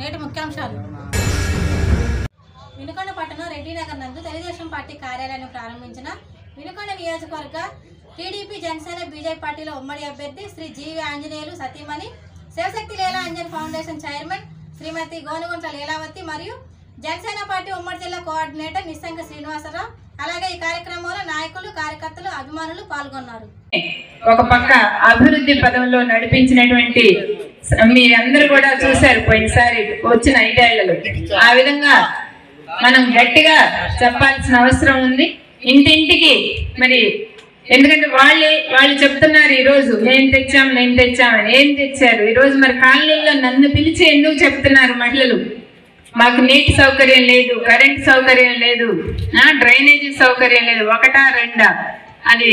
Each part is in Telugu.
నేటి ముఖ్యాంశాలు. వినుకొండ పట్టణం రెడ్డినగర్ నందు తెలుగుదేశం పార్టీ కార్యాలయాన్ని ప్రారంభించిన వినుకొండ నియోజకవర్గ టీడీపీ జనసేన బీజేపీ పార్టీల ఉమ్మడి అభ్యర్థి శ్రీ జీవి ఆంజనేయులు సతీమణి శివశక్తి లీలా అంజన్ ఫౌండేషన్ చైర్మన్ శ్రీమతి గోనుగుంట్ల లీలావతి మరియు జనసేన పార్టీ ఉమ్మడి జిల్లా కోఆర్డినేటర్ నిస్సంక శ్రీనివాసరావు అలాగే ఈ కార్యక్రమంలో నాయకులు కార్యకర్తలు అభిమానులు పాల్గొన్నారు. ఒక పక్క అభివృద్ధి పదంలో నడిపించినటువంటి మీరందరూ కూడా చూశారు పోయినసారి వచ్చిన 5 ఏళ్లలో. ఆ విధంగా మనం గట్టిగా చెప్పాల్సిన అవసరం ఉంది ఇంటింటికి. మరి ఎందుకంటే వాళ్ళు చెప్తున్నారు ఈరోజు నేను తెచ్చామని. ఏం తెచ్చారు ఈరోజు? మరి కాలనీల్లో నన్ను పిలిచి ఎందుకు చెప్తున్నారు మహిళలు? మాకు నీటి సౌకర్యం లేదు, కరెంట్ సౌకర్యం లేదు, డ్రైనేజీ సౌకర్యం లేదు. 1, 2 అది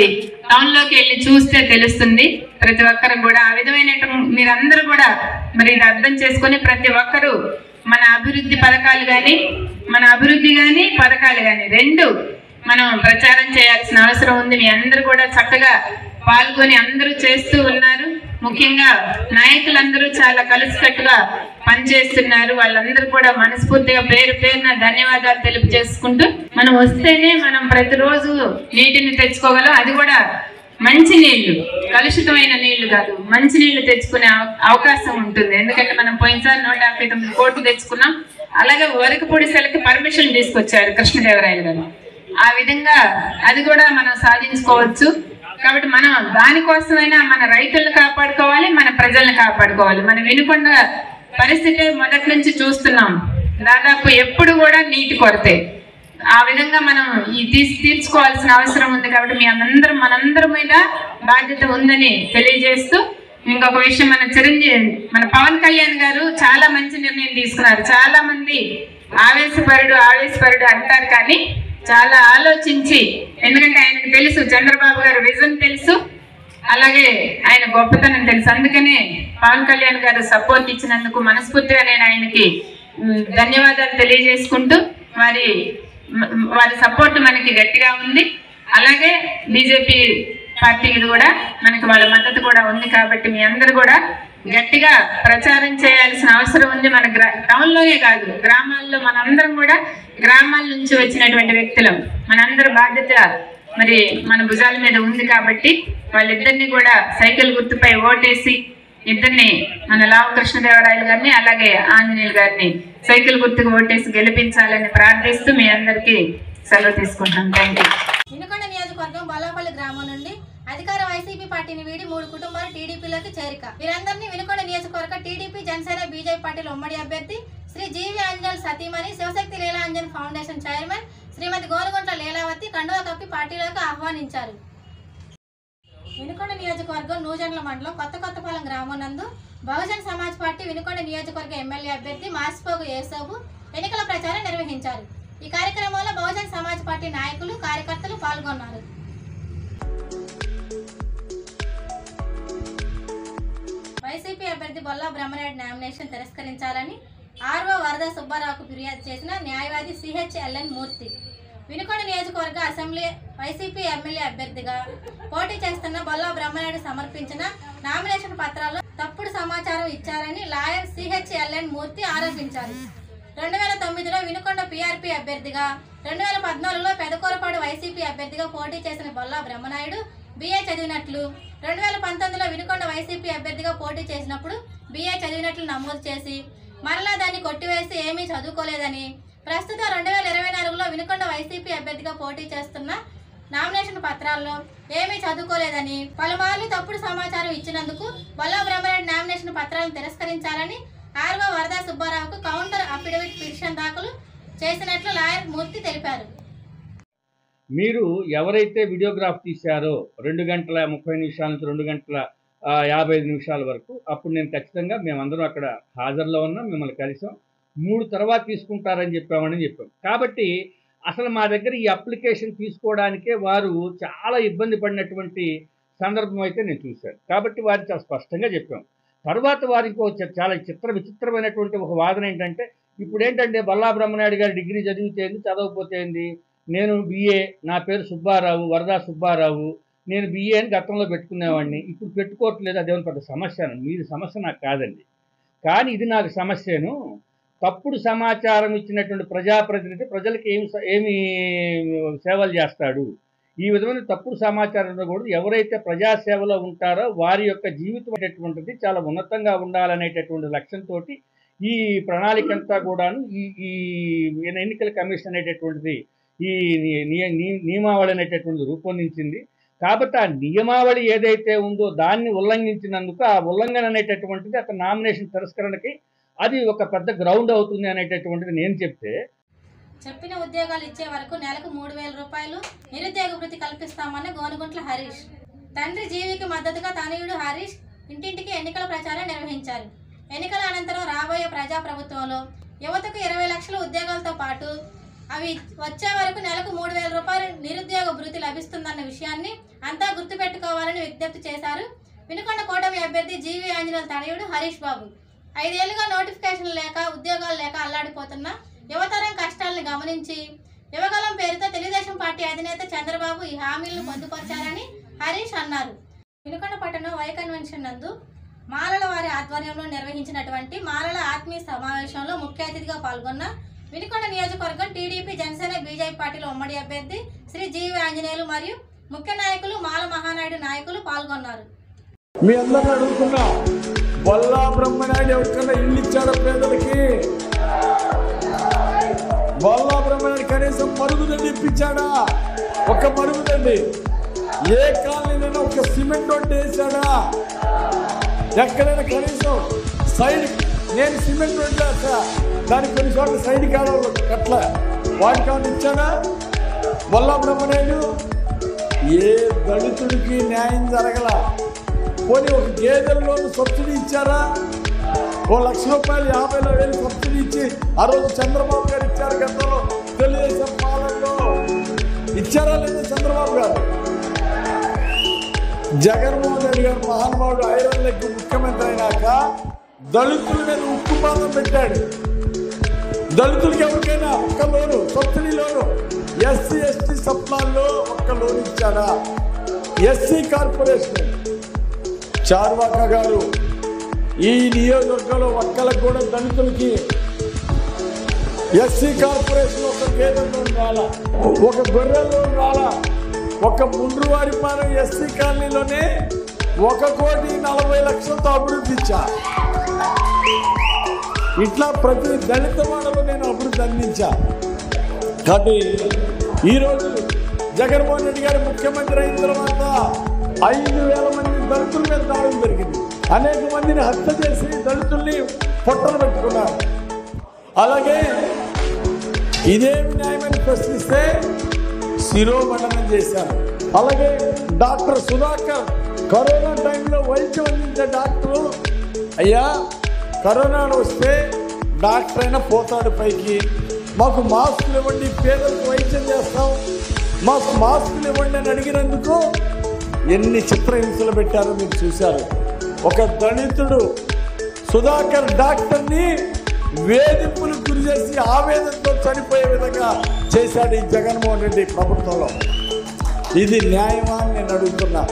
టౌన్లోకి వెళ్ళి చూస్తే తెలుస్తుంది ప్రతి ఒక్కరు కూడా. ఆ విధమైన మీరందరూ కూడా మరి ఇది అర్థం చేసుకొని ప్రతి ఒక్కరూ మన అభివృద్ధి పథకాలు కానీ పథకాలు కానీ 2 మనం ప్రచారం చేయాల్సిన అవసరం ఉంది. మీ అందరూ కూడా చక్కగా పాల్గొని అందరూ చేస్తూ ఉన్నారు. ముఖ్యంగా నాయకులందరూ చాలా కలిసికట్టుగా పనిచేస్తున్నారు. వాళ్ళందరూ కూడా మనస్ఫూర్తిగా పేరున ధన్యవాదాలు తెలియజేసుకుంటూ మనం వస్తేనే మనం ప్రతిరోజు నీటిని తెచ్చుకోగలం. అది కూడా మంచి నీళ్లు, కలుషితమైన నీళ్లు కాదు, మంచి నీళ్లు తెచ్చుకునే అవకాశం ఉంటుంది. ఎందుకంటే మనం పోయినసారి 159 కోట్లు తెచ్చుకున్నాం. అలాగే వరకపూడి సెలకి పర్మిషన్ తీసుకొచ్చారు కృష్ణదేవరాయలు గారు. ఆ విధంగా అది కూడా మనం సాధించుకోవచ్చు. కాబట్టి మనం దానికోసమైనా మన రైతులను కాపాడుకోవాలి, మన ప్రజలను కాపాడుకోవాలి. మనం వినుకొండ పరిస్థితి మొదటి నుంచి చూస్తున్నాం. దాదాపు ఎప్పుడు కూడా నీటి కొరతే. ఆ విధంగా మనం తీర్చుకోవాల్సిన అవసరం ఉంది. కాబట్టి మనందరి మీద బాధ్యత ఉందని తెలియజేస్తూ ఇంకొక విషయం, మన పవన్ కళ్యాణ్ గారు చాలా మంచి నిర్ణయం తీసుకున్నారు. చాలా మంది ఆవేశపరుడు అంటారు, కానీ చాలా ఆలోచించి, ఎందుకంటే ఆయనకు తెలుసు చంద్రబాబు గారు విజన్ తెలుసు, అలాగే ఆయన గొప్పతనం తెలుసు. అందుకనే పవన్ కళ్యాణ్ గారు సపోర్ట్ ఇచ్చినందుకు మనస్ఫూర్తిగా నేను ఆయనకి ధన్యవాదాలు తెలియజేసుకుంటూ వారి సపోర్ట్ మనకి గట్టిగా ఉంది. అలాగే బీజేపీ పార్టీకి కూడా మనకి వాళ్ళ మద్దతు కూడా ఉంది. కాబట్టి మీ అందరూ కూడా గట్టిగా ప్రచారం చేయాల్సిన అవసరం ఉంది. మన టౌన్లోనే కాదు, గ్రామాల్లో మనందరం కూడా గ్రామాల నుంచి వచ్చినటువంటి వ్యక్తులం. మనందరి బాధ్యత మరి మన భుజాల మీద ఉంది. కాబట్టి వాళ్ళిద్దరిని కూడా సైకిల్ గుర్తుపై ఓటేసి ఇద్దరిని మన లావు కృష్ణదేవరాయలు గారిని అలాగే ఆంజనేయులు గారిని సైకిల్ గుర్తుకు ఓటేసి గెలిపించాలని ప్రార్థిస్తూ మీ అందరికీ సెలవు తీసుకుంటున్నాం. Thank you. వినుకొండ నియోజకవర్గం బల్లాపల్లి గ్రామం నుండి అధికార వైసీపీ పార్టీని వీడి 3 కుటుంబాలు టీడీపీలోకి చేరిక. వీరందరినీ వినుకొండ నియోజకవర్గ టీడీపీ జనసేన బీజేపీ పార్టీల ఉమ్మడి అభ్యర్థి శ్రీ జీవి ఆంజనేయులు సతీమణి శివశక్తి లీలా అంజన్ ఫౌండేషన్ చైర్మన్ శ్రీమతి గోనుగుంట్ల లీలావతి కండువా కప్పి పార్టీలోకి ఆహ్వానించారు. వినుకొండ నియోజకవర్గం నూజెండ్ల మండలం కొత్తపాలెం గ్రామం నందు బహుజన్ సమాజ్ పార్టీ వినుకొండ నియోజకవర్గ ఎమ్మెల్యే అభ్యర్థి మాసిపోగు యేసోబు ఎన్నికల ప్రచారం నిర్వహించారు. ఈ కార్యక్రమంలో బహుజన్ సమాజ్ పార్టీ నాయకులు కార్యకర్తలు పాల్గొన్నారు. వైసీపీ అభ్యర్థి బొల్లా బ్రహ్మనాయుడు నామినేషన్ తిరస్కరించాలని ఆర్ఓ వరద సుబ్బారావుకు ఫిర్యాదు చేసిన న్యాయవాది సిహెచ్ఎల్ఎన్ మూర్తి వినుకొండ నియోజకవర్గ అసెంబ్లీ వైసీపీ ఎమ్మెల్యే అభ్యర్థిగా పోటీ చేస్తున్న బొల్లా బ్రహ్మనాయుడు సమర్పించిన నామినేషన్ పత్రాల్లో తప్పుడు సమాచారం ఇచ్చారని లాయర్ సిహెచ్ఎల్ఎన్ మూర్తి ఆరోపించారు. 2009లో వినుకొండ పీఆర్పీ అభ్యర్థిగా, 2014లో పెదకూరపాడు వైసీపీ అభ్యర్థిగా పోటీ చేసిన బొల్లా బ్రహ్మనాయుడు BA చదివినట్లు, 2019లో వినుకొండ వైసీపీ అభ్యర్థిగా పోటీ చేసినప్పుడు BA చదివినట్లు నమోదు చేసి మరలా దాన్ని కొట్టివేసి ఏమీ చదువుకోలేదని, ప్రస్తుతం 2024లో వినుకొండ వైసీపీ అభ్యర్థిగా పోటీ చేస్తున్న నామినేషన్ పత్రాల్లో ఏమీ చదువుకోలేదని పలుమార్లు తప్పుడు సమాచారం ఇచ్చినందుకు బొల్లా బ్రహ్మనాయుడు నామినేషన్ పత్రాలను తిరస్కరించాలని ఆర్ఓ వరద సుబ్బారావుకు కౌంటర్ అఫిడవిట్ పిటిషన్ దాఖలు చేసినట్లు లాయర్ మూర్తి తెలిపారు. మీరు ఎవరైతే వీడియోగ్రాఫ్ తీశారో 2 గంటల 30 నిమిషాల నుంచి 2 గంటల 55 నిమిషాల వరకు, అప్పుడు నేను ఖచ్చితంగా మేమందరం అక్కడ హాజరులో ఉన్నాం, మిమ్మల్ని కలిసాం. 3 తర్వాత తీసుకుంటారని చెప్పామని చెప్పాం. కాబట్టి అసలు మా దగ్గర ఈ అప్లికేషన్ తీసుకోవడానికే వారు చాలా ఇబ్బంది పడినటువంటి సందర్భం అయితే నేను చూశాను. కాబట్టి వారికి చాలా స్పష్టంగా చెప్పాం. తర్వాత వారికి చాలా విచిత్రమైనటువంటి ఒక వాదన ఏంటంటే, ఇప్పుడు ఏంటంటే బొల్లా బ్రహ్మనాయుడు గారు డిగ్రీ చదివితే ఏంది, చదవకపోతే ఏంది, నేను BA, నా పేరు సుబ్బారావు, వరదా సుబ్బారావు, నేను BA అని గతంలో పెట్టుకునేవాడిని, ఇప్పుడు పెట్టుకోవట్లేదు, అదేమో పెద్ద సమస్య. మీది సమస్య నాకు కాదండి, కానీ ఇది నాకు సమస్యను. తప్పుడు సమాచారం ఇచ్చినటువంటి ప్రజాప్రతినిధి ప్రజలకు ఏమి సేవలు చేస్తాడు? ఈ విధమైన తప్పుడు సమాచారం ఉండకూడదు. ఎవరైతే ప్రజాసేవలో ఉంటారో వారి యొక్క జీవితం అనేటటువంటిది చాలా ఉన్నతంగా ఉండాలనేటటువంటి లక్ష్యంతో ఈ ప్రణాళిక అంతా కూడాను ఈ ఎన్నికల కమిషన్ అనేటటువంటిది ఈ నియమావళి అనేటటువంటిది రూపొందించింది. కాబట్టి ఆ నియమావళి ఏదైతే ఉందో దాన్ని ఉల్లంఘించినందుకు ఆ ఉల్లంఘన అనేటటువంటిది అతని నామినేషన్ తిరస్కరణకి అది ఒక పెద్ద గ్రౌండ్ అవుతుంది అనేటటువంటిది నేను చెప్తే, చెప్పిన ఉద్యోగాలు ఇచ్చే వరకు నెలకు 3,000 రూపాయలు నిరుద్యోగ వృత్తి కల్పిస్తామని గోనుగుంట్ల హరీష్. తండ్రి జీవికి మద్దతుగా తనయుడు హరీష్ ఇంటింటికి ఎన్నికల ప్రచారం నిర్వహించారు. ఎన్నికల అనంతరం రాబోయే ప్రజాప్రభుత్వంలో యువతకు 20 లక్షల ఉద్యోగాలతో పాటు అవి వచ్చే వరకు నెలకు 3,000 రూపాయలు నిరుద్యోగ వృత్తి లభిస్తుందన్న విషయాన్ని అంతా గుర్తుపెట్టుకోవాలని విజ్ఞప్తి చేశారు వినుకొండ కూటమి అభ్యర్థి జీవి ఆంజనేయులు తనయుడు హరీష్ బాబు. 5 ఏళ్లుగా నోటిఫికేషన్లు లేక ఉద్యోగాలు లేక అల్లాడిపోతున్న యువతరం కష్టాలను గమనించి యువగలం పేరుతో తెలుగుదేశం పార్టీ అధినేత చంద్రబాబు ఈ హామీలను పొందుపరిచారని హరీష్ అన్నారు. వినుకొండ పట్టణం వై కన్వెన్షన్ నందు మాలల వారి ఆధ్వర్యంలో నిర్వహించినటువంటి మాలల ఆత్మీయ సమావేశంలో ముఖ్య అతిథిగా పాల్గొన్న వినుకొండ నియోజకవర్గం టీడీపీ జనసేన బీజేపీ పార్టీల ఉమ్మడి అభ్యర్థి శ్రీ జీవి ఆంజనేయులు మరియు ముఖ్య నాయకులు మాల మహానాయుడు నాయకులు పాల్గొన్నారు. మీ అందరిని అడుగుతున్నా, బొల్లా బ్రహ్మనాయుడు ఎవరికన్నా ఇల్లు ఇచ్చాడో పేదలకి? బొల్లా బ్రహ్మనాయుడు కనీసం మరుగుదొడ్డి ఇప్పించాడా? ఒక మరుగుదొడ్డి ఏ కాలనీలో ఒక సిమెంట్ రోడ్డు వేసాడా? ఎక్కడైనా కనీసం సైడ్ నేను సిమెంట్ రోడ్డు వేస్తా, దానికి కొన్ని చోట్ల సైడ్ కాలువలు అట్లా వాటికి ఏమైనా ఇచ్చాడా బొల్లా బ్రహ్మనాయుడు? ఏ దళితుడికి న్యాయం జరగల. పోనీ ఒక గేదెల్లోనూ సబ్సిడీ ఇచ్చారా? 1,00,000 రూపాయలు 50,000 సబ్సిడీ ఇచ్చి ఆ రోజు చంద్రబాబు గారు ఇచ్చారు. గతంలో తెలుగుదేశం పాలనలో ఇచ్చారా లేదా చంద్రబాబు గారు? జగన్మోహన్ రెడ్డి గారు మహానుభావుడు ఐరన్ లెగ్ ముఖ్యమంత్రి అయినాక దళితుల మీద ఉక్కుపాదం పెట్టాడు. దళితులకి ఎవరికైనా ఒక్క లోను, సబ్సిడీ లోను, ఎస్సీ ఎస్టీ సప్లాల్లో ఒక్క లోన్ ఇచ్చాడా? ఎస్సీ కార్పొరేషన్ చార్వాక గారు ఈ నియోజకవర్గంలో ఒక్కలకు కూడా దళితులకి ఎస్సీ కార్పొరేషన్ ఒక గేదె లోన్ రాలా, ఒక గొర్రె లోన్ రాలా. ఒక ముండ్రువారిపాలెం ఎస్సీ కాలనీలోనే 1,40,00,000తో అభివృద్ధి ఇచ్చా. ఇట్లా ప్రతి దళిత వాడలో నేను అభివృద్ధి అందించా. కాబట్టి ఈరోజు జగన్మోహన్ రెడ్డి గారు ముఖ్యమంత్రి అయిన తర్వాత 5,000 మంది దళితుల మీద దాడులు జరిగింది. అనేక మందిని హత్య చేసి దళితుల్ని పొట్టలు పెట్టుకున్నారు. అలాగే ఇదేమి న్యాయమని ప్రశ్నిస్తే శిరోమండనం చేశారు. అలాగే డాక్టర్ సుధాకర్ కరోనా టైంలో వైద్యం అందించే డాక్టరు, అయ్యా కరోనా వస్తే డాక్టర్ అయినా పోతాడు పైకి, మాకు మాస్కులు ఇవ్వండి, పేదలకు వైద్యం చేస్తాం, మాకు మాస్కులు ఇవ్వండి అని అడిగినందుకు ఎన్ని చిత్రహింసలు పెట్టారో మీరు చూశారు. ఒక దళితుడు సుధాకర్ డాక్టర్ని వేధింపులకు గురి చేసి ఆవేదనతో చనిపోయే విధంగా చేశాడు ఈ జగన్మోహన్ రెడ్డి ప్రభుత్వంలో. ఇది న్యాయమా అని నేను అడుగుతున్నా.